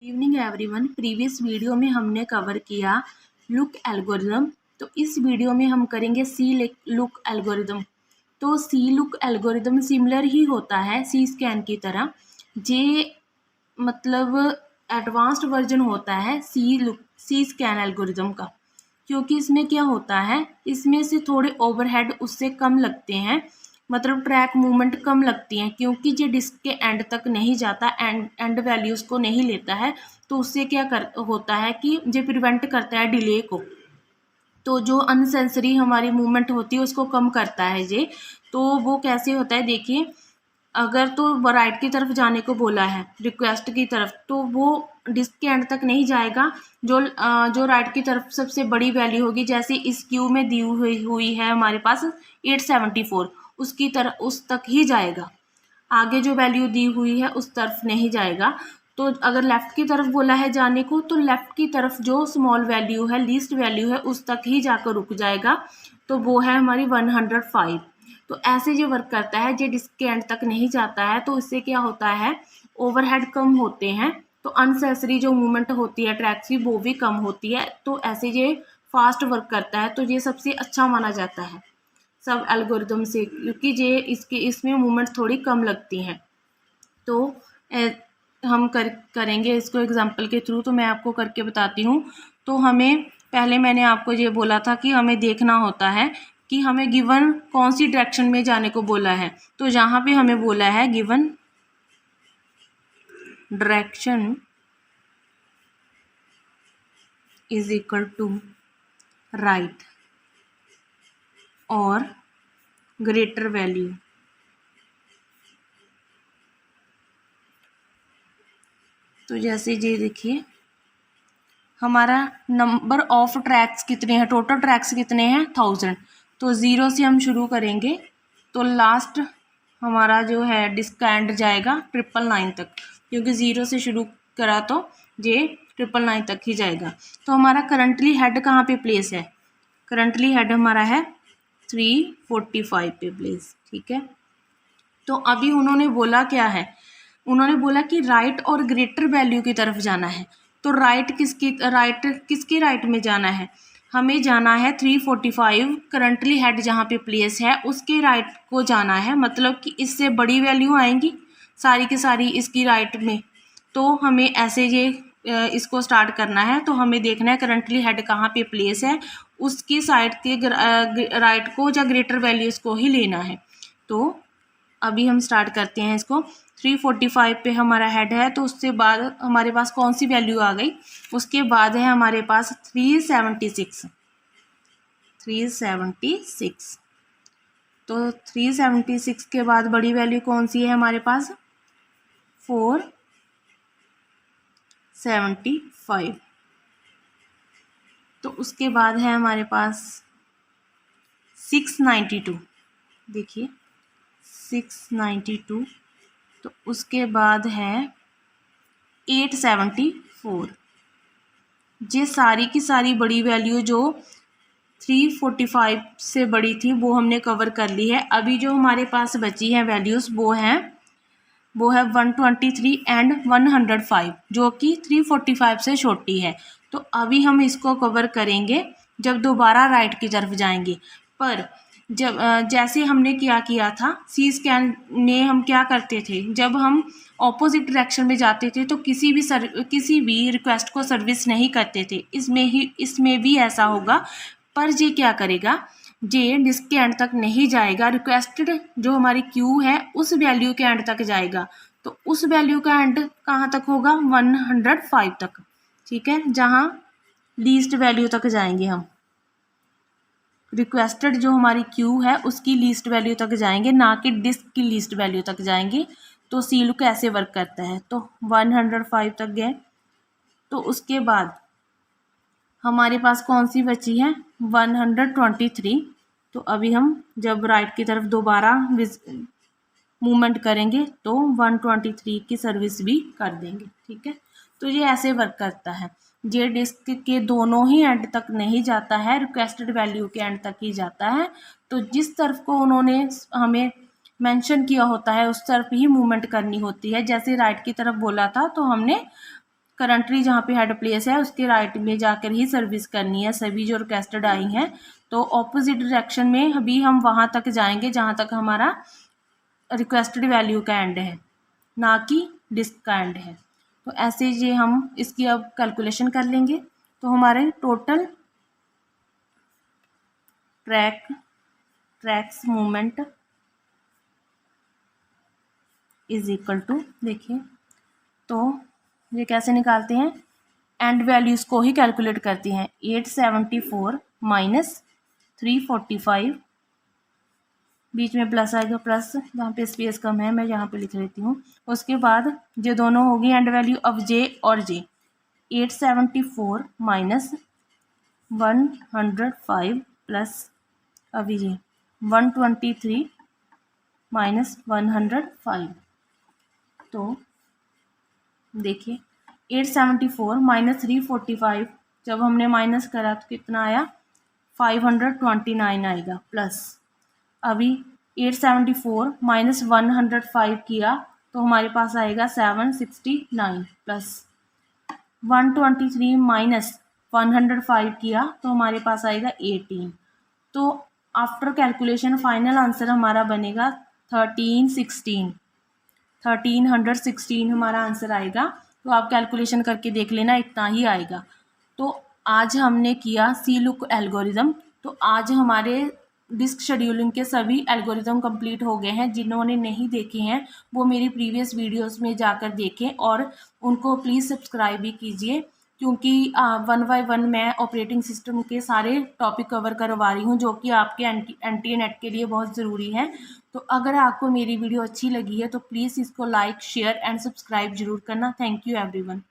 Evening everyone. Previous video में हमने cover किया लुक एल्गोरिदम। तो इस वीडियो में हम करेंगे सी लुक एल्गोरिदम। तो सी लुक एल्गोरिदम सिमिलर ही होता है सी स्कैन की तरह। जे मतलब एडवांस्ड वर्जन होता है सी स्कैन एल्गोरिदम का, क्योंकि इसमें क्या होता है, इसमें से थोड़े ओवरहेड उससे कम लगते हैं, मतलब ट्रैक मूवमेंट कम लगती हैं, क्योंकि जो डिस्क के एंड तक नहीं जाता, एंड वैल्यूज़ को नहीं लेता है। तो उससे क्या होता है कि जो प्रिवेंट करता है डिले को, तो जो अनसेंसरी हमारी मूवमेंट होती है उसको कम करता है ये। तो वो कैसे होता है, देखिए, अगर तो राइट की तरफ जाने को बोला है रिक्वेस्ट की तरफ, तो वो डिस्क के एंड तक नहीं जाएगा। जो राइट की तरफ सबसे बड़ी वैल्यू होगी, जैसे इस क्यू में दी हुई है हमारे पास 874, उसकी तरफ उस तक ही जाएगा। आगे जो वैल्यू दी हुई है उस तरफ नहीं जाएगा। तो अगर लेफ़्ट की तरफ बोला है जाने को, तो लेफ़्ट की तरफ जो स्मॉल वैल्यू है, लीस्ट वैल्यू है, उस तक ही जाकर रुक जाएगा। तो वो है हमारी 105। तो ऐसे जो वर्क करता है, जो डिस्क के एंड तक नहीं जाता है, तो इससे क्या होता है, ओवरहेड कम होते हैं, तो अनसेसरी जो मूवमेंट होती है ट्रैक की वो भी कम होती है। तो ऐसे ये फास्ट वर्क करता है, तो ये सबसे अच्छा माना जाता है सब एल्गोरिदम से, क्योंकि ये इसमें मूवमेंट थोड़ी कम लगती हैं। तो हम करेंगे इसको एग्जांपल के थ्रू। तो मैं आपको करके बताती हूँ। तो हमें पहले मैंने आपको ये बोला था कि हमें देखना होता है कि हमें गिवन कौन सी डायरेक्शन में जाने को बोला है। तो यहाँ पे हमें बोला है given direction is equal to right और ग्रेटर वैल्यू। तो जैसे ये देखिए, हमारा नंबर ऑफ ट्रैक्स कितने हैं, टोटल ट्रैक्स कितने हैं 1000। तो 0 से हम शुरू करेंगे, तो लास्ट हमारा जो है डिस्क एंड जाएगा 999 तक, क्योंकि 0 से शुरू करा तो ये 999 तक ही जाएगा। तो हमारा करंटली हेड कहाँ पे प्लेस है, करंटली हेड हमारा है 345 पे प्लेस, ठीक है। तो अभी उन्होंने बोला क्या है, उन्होंने बोला कि राइट और ग्रेटर वैल्यू की तरफ जाना है। तो राइट किसकी राइट में जाना है, हमें जाना है 345, करंटली हेड जहाँ पे प्लेस है उसके राइट को जाना है। मतलब कि इससे बड़ी वैल्यू आएंगी सारी की सारी इसकी राइट में। तो हमें ऐसे ये इसको स्टार्ट करना है। तो हमें देखना है करंटली हेड कहाँ पे प्लेस है, उसकी साइड के राइट को या ग्रेटर वैल्यूज़ को ही लेना है। तो अभी हम स्टार्ट करते हैं इसको। 345 पे हमारा हेड है, तो उससे बाद हमारे पास कौन सी वैल्यू आ गई, उसके बाद है हमारे पास 376। तो 376 के बाद बड़ी वैल्यू कौन सी है हमारे पास, 475। तो उसके बाद है हमारे पास 692, देखिए 692। तो उसके बाद है 874। ये सारी की सारी बड़ी वैल्यू जो 345 से बड़ी थी वो हमने कवर कर ली है। अभी जो हमारे पास बची है वैल्यूज़ वो है 123 एंड 105, जो कि 345 से छोटी है। तो अभी हम इसको कवर करेंगे जब दोबारा राइट की तरफ जाएंगे। पर जब जैसे हमने क्या किया था सी स्कैन में, हम क्या करते थे, जब हम ऑपोजिट डायरेक्शन में जाते थे तो किसी भी रिक्वेस्ट को सर्विस नहीं करते थे। इसमें भी ऐसा होगा। पर ये क्या करेगा, जे डिस्क के एंड तक नहीं जाएगा, रिक्वेस्टेड जो हमारी क्यू है उस वैल्यू के एंड तक जाएगा। तो उस वैल्यू का एंड कहाँ तक होगा, 105 तक, ठीक है, जहाँ लीस्ट वैल्यू तक जाएंगे हम। रिक्वेस्टेड जो हमारी क्यू है उसकी लीस्ट वैल्यू तक जाएंगे, ना कि डिस्क की लीस्ट वैल्यू तक जाएंगे। तो सी लुक कैसे वर्क करता है, तो 105 तक गए। तो उसके बाद हमारे पास कौन सी बची है, 123। तो अभी हम जब राइट की तरफ दोबारा मूवमेंट करेंगे तो 123 की सर्विस भी कर देंगे, ठीक है। तो ये ऐसे वर्क करता है। ये डिस्क के दोनों ही एंड तक नहीं जाता है, रिक्वेस्टेड वैल्यू के एंड तक ही जाता है। तो जिस तरफ को उन्होंने हमें मेंशन किया होता है उस तरफ ही मूवमेंट करनी होती है। जैसे राइट की तरफ बोला था तो हमने करंटली जहाँ पे हेड प्लेस है उसके राइट में जाकर ही सर्विस करनी है सभी जो रिक्वेस्टेड आई हैं। तो ऑपोजिट डायरेक्शन में अभी हम वहाँ तक जाएंगे जहाँ तक हमारा रिक्वेस्टेड वैल्यू का एंड है, ना कि डिस्क का एंड है। तो ऐसे ये हम इसकी अब कैलकुलेशन कर लेंगे। तो हमारे total tracks movement is equal to, देखिए तो ये कैसे निकालते हैं, एंड वैल्यूज़ को ही कैलकुलेट करते हैं। 874 माइनस 345, बीच में प्लस आएगा, प्लस जहाँ पे स्पेस कम है मैं यहाँ पे लिख लेती हूँ। उसके बाद ये दोनों होगी एंड वैल्यू ऑफ जे और जे। 874 माइनस 105 प्लस अभी ये 123 माइनस 105। तो देखिए 874 माइनस 345 जब हमने माइनस करा तो कितना आया, 529 आएगा, प्लस अभी 874 माइनस 105 किया तो हमारे पास आएगा 769, प्लस 123 माइनस 105 किया तो हमारे पास आएगा 18। तो आफ्टर कैलकुलेशन फाइनल आंसर हमारा बनेगा 1316 हमारा आंसर आएगा। तो आप कैलकुलेशन करके देख लेना, इतना ही आएगा। तो आज हमने किया सी लुक एल्गोरिदम। तो आज हमारे डिस्क शेड्यूलिंग के सभी एल्गोरिदम कंप्लीट हो गए हैं। जिन्होंने नहीं देखे हैं वो मेरी प्रीवियस वीडियोस में जाकर देखें और उनको प्लीज़ सब्सक्राइब भी कीजिए, क्योंकि 1 बाय 1 मैं ऑपरेटिंग सिस्टम के सारे टॉपिक कवर करवा रही हूँ जो कि आपके एनटीए नेट के लिए बहुत ज़रूरी है। तो अगर आपको मेरी वीडियो अच्छी लगी है तो प्लीज़ इसको लाइक, शेयर एंड सब्सक्राइब जरूर करना। Thank you everyone.